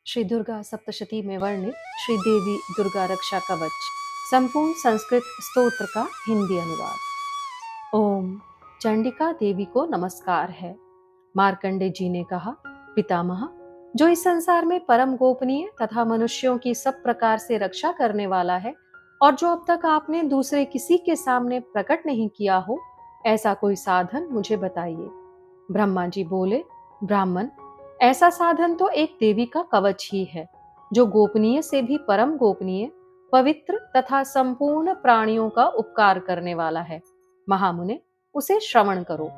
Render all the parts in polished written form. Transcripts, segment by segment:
श्री दुर्गा सप्तशती में वर्णित श्री देवी दुर्गा रक्षा कवच संपूर्ण संस्कृत स्तोत्र का हिंदी अनुवाद। ओम चंडिका देवी को नमस्कार है। मार्कंडे जी ने कहा, पितामह, जो इस संसार में परम गोपनीय तथा मनुष्यों की सब प्रकार से रक्षा करने वाला है और जो अब तक आपने दूसरे किसी के सामने प्रकट नहीं किया हो, ऐसा कोई साधन मुझे बताइए। ब्रह्मा जी बोले, ब्राह्मण, ऐसा साधन तो एक देवी का कवच ही है, जो गोपनीय से भी परम गोपनीय, पवित्र तथा संपूर्ण प्राणियों का उपकार करने वाला है। महामुने, उसे श्रवण करो।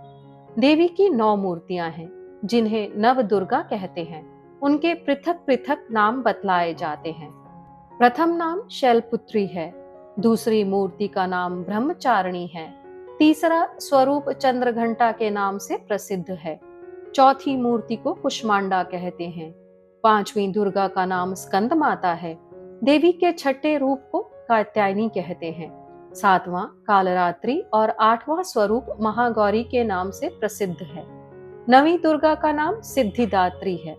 देवी की 9 मूर्तियां हैं, जिन्हें नव दुर्गा कहते हैं। उनके पृथक पृथक नाम बतलाए जाते हैं। प्रथम नाम शैलपुत्री है, दूसरी मूर्ति का नाम ब्रह्मचारिणी है, तीसरा स्वरूप चंद्रघंटा के नाम से प्रसिद्ध है, चौथी मूर्ति को कुष्मांडा कहते हैं, पांचवी दुर्गा का नाम स्कंद माता है, देवी के छठे रूप को कात्यायनी कहते हैं, सातवां कालरात्रि और आठवां स्वरूप महागौरी के नाम से प्रसिद्ध है, नवी दुर्गा का नाम सिद्धिदात्री है।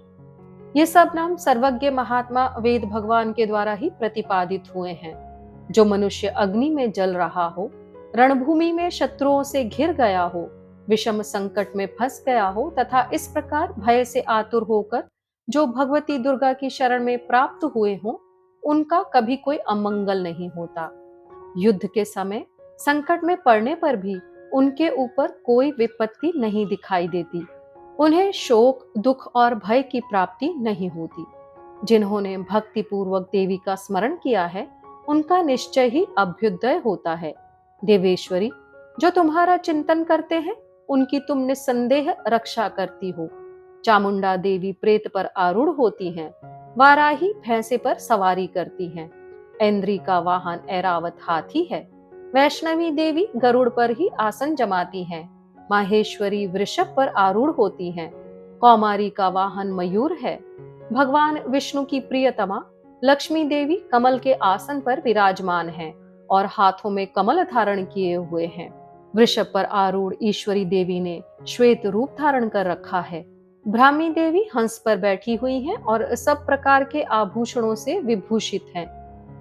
ये सब नाम सर्वज्ञ महात्मा वेद भगवान के द्वारा ही प्रतिपादित हुए हैं। जो मनुष्य अग्नि में जल रहा हो, रणभूमि में शत्रुओं से घिर गया हो, विषम संकट में फंस गया हो तथा इस प्रकार भय से आतुर होकर जो भगवती दुर्गा की शरण में प्राप्त हुए हों, उनका कभी कोई अमंगल नहीं होता। युद्ध के समय संकट में पड़ने पर भी उनके ऊपर कोई विपत्ति नहीं दिखाई देती। उन्हें शोक, दुख और भय की प्राप्ति नहीं होती। जिन्होंने भक्ति पूर्वक देवी का स्मरण किया है, उनका निश्चय ही अभ्युदय होता है। देवेश्वरी, जो तुम्हारा चिंतन करते हैं, उनकी तुम निस्संदेह रक्षा करती हो। चामुंडा देवी प्रेत पर आरूढ़ होती हैं, वाराही भैंसे पर सवारी करती हैं, ऐन्द्री का वाहन ऐरावत हाथी है, वैष्णवी देवी गरुड़ पर ही आसन जमाती हैं, माहेश्वरी वृषभ पर आरूढ़ होती हैं, कौमारी का वाहन मयूर है, भगवान विष्णु की प्रियतमा लक्ष्मी देवी कमल के आसन पर विराजमान हैं और हाथों में कमल धारण किए हुए हैं। वृषभ पर आरूढ़ ईश्वरी देवी ने श्वेत रूप धारण कर रखा है। ब्राह्मी देवी हंस पर बैठी हुई हैं और सब प्रकार के आभूषणों से विभूषित हैं।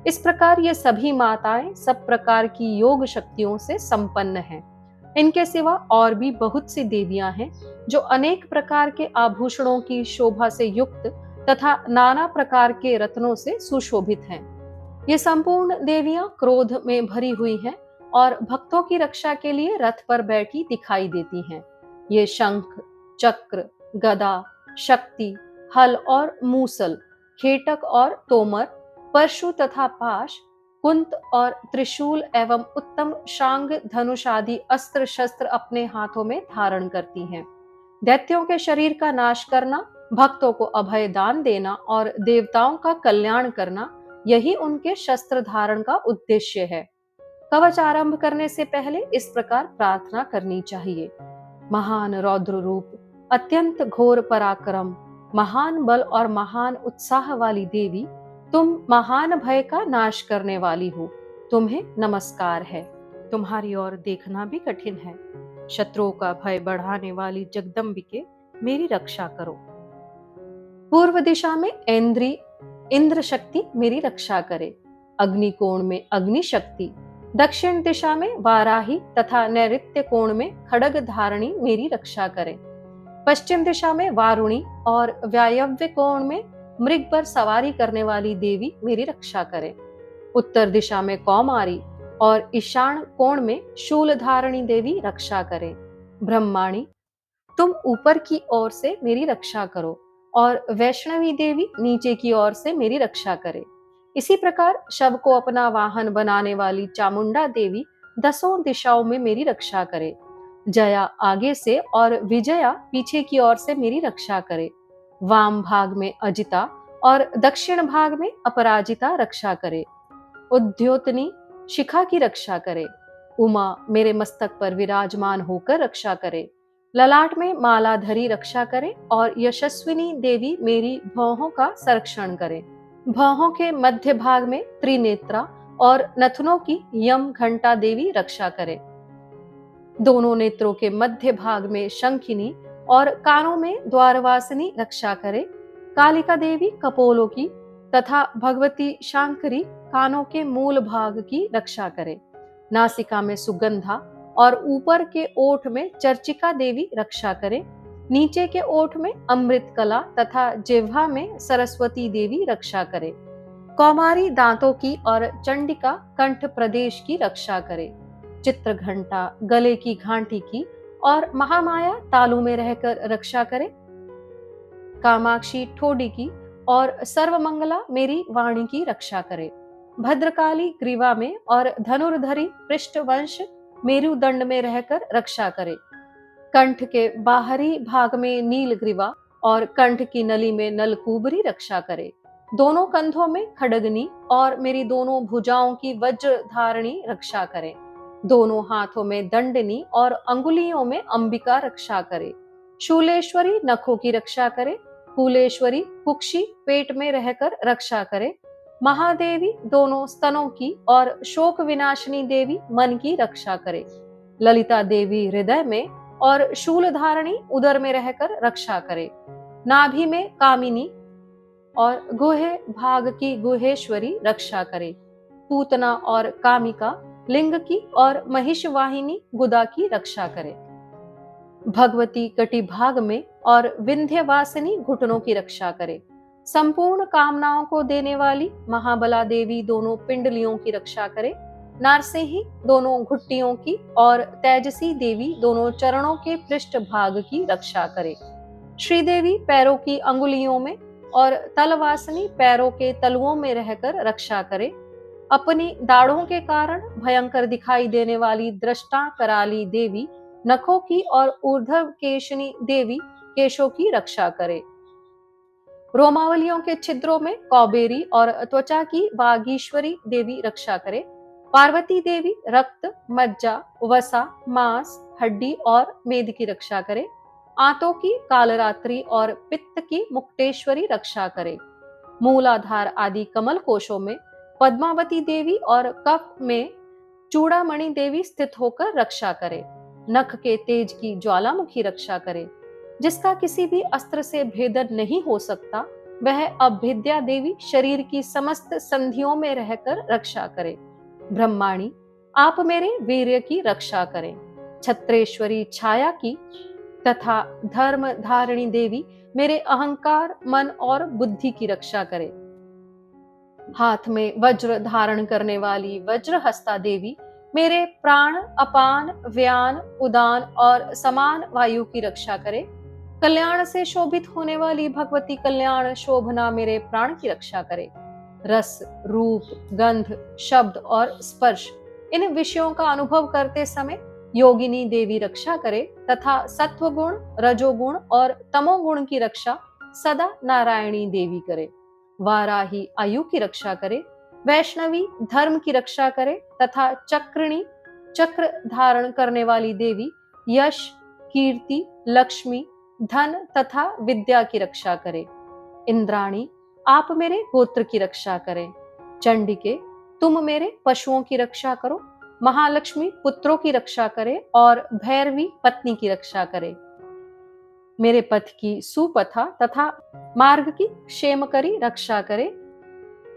इस प्रकार ये सभी माताएं सब प्रकार की योग शक्तियों से संपन्न हैं। इनके सिवा और भी बहुत सी देवियां हैं, जो अनेक प्रकार के आभूषणों की शोभा से युक्त तथा नाना प्रकार के रत्नों से सुशोभित हैं। ये संपूर्ण देवियां क्रोध में भरी हुई हैं और भक्तों की रक्षा के लिए रथ पर बैठी दिखाई देती हैं। ये शंख, चक्र, गदा, शक्ति, हल और मूसल, खेटक और तोमर, परशु तथा पाश, कुंत और त्रिशूल एवं उत्तम शांग धनुष आदि अस्त्र शस्त्र अपने हाथों में धारण करती हैं। दैत्यों के शरीर का नाश करना, भक्तों को अभय दान देना और देवताओं का कल्याण करना, यही उनके शस्त्र धारण का उद्देश्य है। कवच आरंभ करने से पहले इस प्रकार प्रार्थना करनी चाहिए। महान रौद्र रूप, अत्यंत घोर पराक्रम, महान बल और महान उत्साह वाली देवी, तुम महान भय का नाश करने वाली हो। तुम्हें नमस्कार है। तुम्हारी ओर देखना भी कठिन है। शत्रुओं का भय बढ़ाने वाली जगदम्बिके, मेरी रक्षा करो। पूर्व दिशा में ऐन्द्री इंद्र शक्ति मेरी रक्षा करे। अग्निकोण में अग्नि शक्ति, दक्षिण दिशा में वाराही तथा नैऋत्य कोण में खड्ग धारणी मेरी रक्षा करे। पश्चिम दिशा में वारुणी और वायव्य कोण में मृग पर सवारी करने वाली देवी मेरी रक्षा करे। उत्तर दिशा में कौमारी और ईशान कोण में शूल धारणी देवी रक्षा करे। ब्रह्माणी, तुम ऊपर की ओर से मेरी रक्षा करो और वैष्णवी देवी नीचे की ओर से मेरी रक्षा करे। इसी प्रकार शव को अपना वाहन बनाने वाली चामुंडा देवी 10 दिशाओं में मेरी रक्षा करे। जया आगे से और विजया पीछे की ओर से मेरी रक्षा करे। वाम भाग में अजिता और दक्षिण भाग में अपराजिता रक्षा करे। उद्योतनी शिखा की रक्षा करे। उमा मेरे मस्तक पर विराजमान होकर रक्षा करे। ललाट में मालाधरी रक्षा करे और यशस्विनी देवी मेरी भौहों का संरक्षण करे। भौहों के मध्य भाग में त्रिनेत्रा और नथनों की यम घंटा देवी रक्षा करे। दोनों नेत्रों के मध्य भाग में शंखिनी और कानों में द्वारवासिनी रक्षा करे। कालिका देवी कपोलों की तथा भगवती शांकरी कानों के मूल भाग की रक्षा करे। नासिका में सुगंधा और ऊपर के ओठ में चर्चिका देवी रक्षा करे। नीचे के ओठ में अमृत कला तथा जिह्वा में सरस्वती देवी रक्षा करे। कौमारी दांतों की और चंडिका कंठ प्रदेश की रक्षा करे। चित्र घंटा गले की घाटी की और महामाया तालू में रहकर रक्षा करे। कामाक्षी ठोडी की और सर्वमंगला मेरी वाणी की रक्षा करे। भद्रकाली ग्रीवा में और धनुर्धरी पृष्ठवंश मेरुदंड में रहकर रक्षा करे। कंठ के बाहरी भाग में नीलग्रीवा और कंठ की नली में नलकूबरी रक्षा करे। दोनों कंधों में खड़गनी और मेरी दोनों भुजाओं की वज्र धारणी रक्षा करे। दोनों हाथों में दंडनी और अंगुलियों में अंबिका रक्षा करे। शूलेश्वरी नखों की रक्षा करे। फूलेश्वरी कुक्षी पेट में रहकर रक्षा करे। महादेवी दोनों स्तनों की और शोक विनाशिनी देवी मन की रक्षा करे। ललिता देवी हृदय में और शूल धारणी उदर में रहकर रक्षा करे। नाभि में कामिनी और गुहे भाग की गुहेश्वरी रक्षा करे। पूतना और कामिका लिंग की और महिषवाहिनी गुदा की रक्षा करे। भगवती कटी भाग में और विंध्यवासिनी घुटनों की रक्षा करे। संपूर्ण कामनाओं को देने वाली महाबला देवी दोनों पिंडलियों की रक्षा करे। नारसिंही दोनों घुट्टियों की और तेजसी देवी दोनों चरणों के पृष्ठ भाग की रक्षा करे। श्रीदेवी पैरों की अंगुलियों में और तलवासनी पैरों के तलुओं में रहकर रक्षा करे। अपनी दाढ़ों के कारण भयंकर दिखाई देने वाली दृष्टा कराली देवी नखों की और ऊर्ध्व केशनी देवी केशों की रक्षा करे। रोमावलियों के छिद्रों में कौबेरी और त्वचा की वागीश्वरी देवी रक्षा करे। पार्वती देवी रक्त मज्जा वसा मांस हड्डी और मेद की रक्षा करे। आंतों की कालरात्रि और पित्त की मुक्तेश्वरी रक्षा करे। मूलाधार आदि कमल कोशों में पद्मावती देवी और कफ में चूड़ामणि देवी स्थित होकर रक्षा करे। नख के तेज की ज्वालामुखी रक्षा करे। जिसका किसी भी अस्त्र से भेदन नहीं हो सकता, वह अभेद्या देवी शरीर की समस्त संधियों में रहकर रक्षा करे। ब्रह्माणी आप मेरे वीर्य की रक्षा करें। छत्रेश्वरी छाया की तथा धर्म धारिणी देवी मेरे अहंकार मन और बुद्धि की रक्षा करे। हाथ में वज्र धारण करने वाली वज्रहस्ता देवी मेरे प्राण अपान व्यान उदान और समान वायु की रक्षा करे। कल्याण से शोभित होने वाली भगवती कल्याण शोभना मेरे प्राण की रक्षा करे। रस रूप गंध शब्द और स्पर्श इन विषयों का अनुभव करते समय योगिनी देवी रक्षा करे तथा सत्वगुण रजोगुण और तमोगुण की रक्षा सदा नारायणी देवी करे। वाराही आयु की रक्षा करे। वैष्णवी धर्म की रक्षा करे तथा चक्रिणी चक्र धारण करने वाली देवी यश कीर्ति लक्ष्मी धन तथा विद्या की रक्षा करे। इंद्राणी आप मेरे गोत्र की रक्षा करें। चंडिके तुम मेरे पशुओं की रक्षा करो। महालक्ष्मी पुत्रों की रक्षा करे और भैरवी पत्नी की रक्षा करे। मेरे पथ की सुपथा तथा मार्ग की क्षेमकरी रक्षा करे।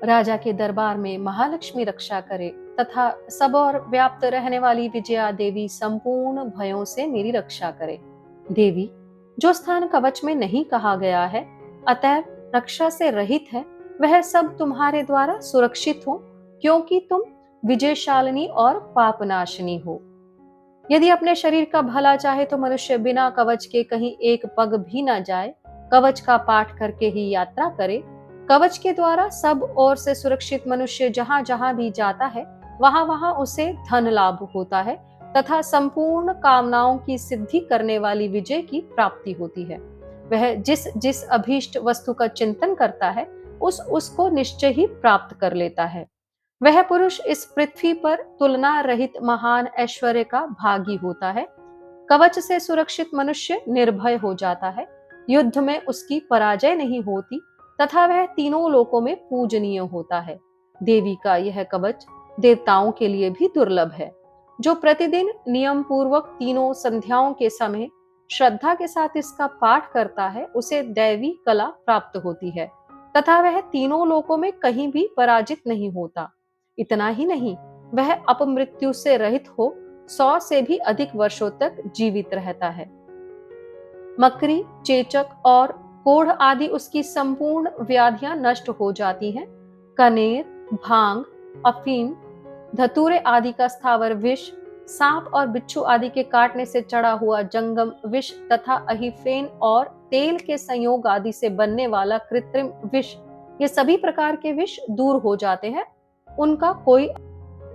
राजा के दरबार में महालक्ष्मी रक्षा करे तथा सब और व्याप्त रहने वाली विजया देवी संपूर्ण भयों से मेरी रक्षा करे। देवी जो स्थान कवच में नहीं कहा गया है अतः रक्षा से रहित है, वह सब तुम्हारे द्वारा सुरक्षित हो, क्योंकि तुम विजयशालिनी और पापनाशिनी हो। यदि अपने शरीर का भला चाहे तो मनुष्य बिना कवच के कहीं एक पग भी न जाए, कवच का पाठ करके ही यात्रा करे। कवच के द्वारा सब ओर से सुरक्षित मनुष्य जहां जहां भी जाता है वहां वहां उसे धन लाभ होता है तथा संपूर्ण कामनाओं की सिद्धि करने वाली विजय की प्राप्ति होती है। वह जिस जिस अभीष्ट वस्तु का चिंतन करता है उसको निश्चय ही प्राप्त कर लेता है। वह पुरुष इस पृथ्वी पर तुलना रहित महान ऐश्वर्य का भागी होता है। कवच से सुरक्षित मनुष्य निर्भय हो जाता है। युद्ध में उसकी पराजय नहीं होती तथा वह तीनों लोकों में पूजनीय होता है। देवी का यह कवच देवताओं के लिए भी दुर्लभ है। जो प्रतिदिन नियम पूर्वक तीनों संध्याओं के समय श्रद्धा के साथ इसका पाठ करता है उसे दैवी कला प्राप्त होती है तथा वह तीनों लोकों में कहीं भी पराजित नहीं होता। इतना ही नहीं, वह अपमृत्यु से रहित हो 100 से भी अधिक वर्षों तक जीवित रहता है। मकरी, चेचक और कोढ़ आदि उसकी संपूर्ण व्याधियां नष्ट हो जाती हैं। कनेर, भांग, अफीम, धतूरे आदि का स्थावर विष, सांप और बिच्छू आदि के काटने से चढ़ा हुआ जंगम विष तथा अहिफेन और तेल के संयोग आदि से बनने वाला कृत्रिम विष, ये सभी प्रकार के विष दूर हो जाते हैं, उनका कोई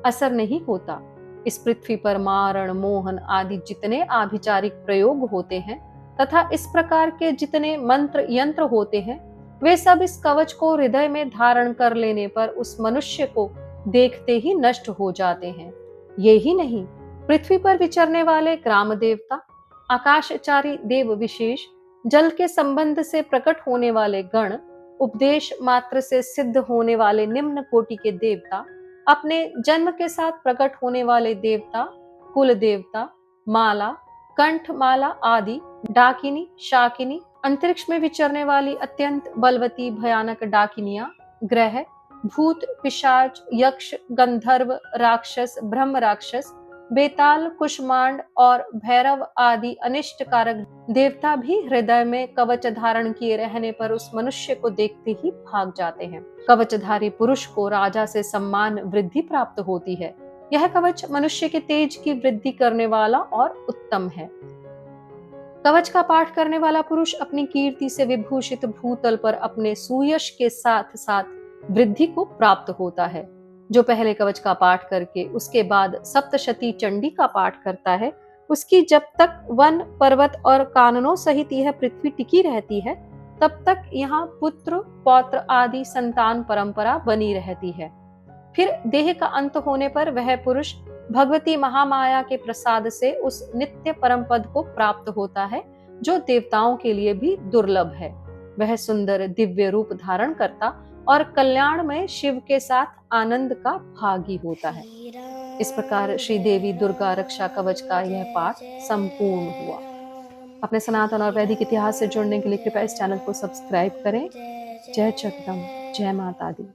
असर नहीं होता। इस पृथ्वी पर मारण, मोहन आदि जितने आभिचारिक प्रयोग होते हैं तथा इस प्रकार के जितने मंत्र यंत्र होते हैं, वे सब इस कवच को हृदय में धारण कर लेने पर उस मनुष्य को देखते ही नष्ट हो जाते हैं। ये ही नहीं, पृथ्वी पर विचरने वाले ग्राम देवता, आकाशचारी देव विशेष, जल के संबंध से प्रकट होने वाले गण, उपदेश मात्र से सिद्ध होने वाले निम्न कोटि के देवता, अपने जन्म के साथ प्रकट होने वाले देवता, कुल देवता, माला, कंठमाला आदि, डाकिनी, शाकिनी, अंतरिक्ष में विचरने वाली अत्यंत बलवती भयानक डाकिनियां, ग्रह, भूत, पिशाच, यक्ष, गंधर्व, राक्षस, ब्रह्म राक्षस, बेताल, कुष्मांड और भैरव आदि अनिष्ट कारक देवता भी हृदय में कवच धारण किए रहने पर उस मनुष्य को देखते ही भाग जाते हैं। कवचधारी पुरुष को राजा से सम्मान वृद्धि प्राप्त होती है। यह कवच मनुष्य के तेज की वृद्धि करने वाला और उत्तम है। कवच का पाठ करने वाला पुरुष अपनी कीर्ति से विभूषित भूतल पर अपने सुयश के साथ साथ वृद्धि को प्राप्त होता है। जो पहले कवच का पाठ करके उसके बाद सप्तशती चंडी का पाठ करता है, उसकी जब तक वन, पर्वत और काननों सहित यह पृथ्वी टिकी रहती है, तब तक यहाँ पुत्र, पौत्र आदि संतान परंपरा बनी रहती है। फिर देह का अंत होने पर वह पुरुष भगवती महामाया के प्रसाद से उस नित्य परम पद को प्राप्त होता है, जो देवताओं के लिए भी दुर्लभ है। वह सुंदर दिव्य रूप धारण करता और कल्याण में शिव के साथ आनंद का भागी होता है। इस प्रकार श्री देवी दुर्गा रक्षा कवच का यह पाठ संपूर्ण हुआ। अपने सनातन और वैदिक इतिहास से जुड़ने के लिए कृपया इस चैनल को सब्सक्राइब करें। जय जगदम्ब, जय माता दी।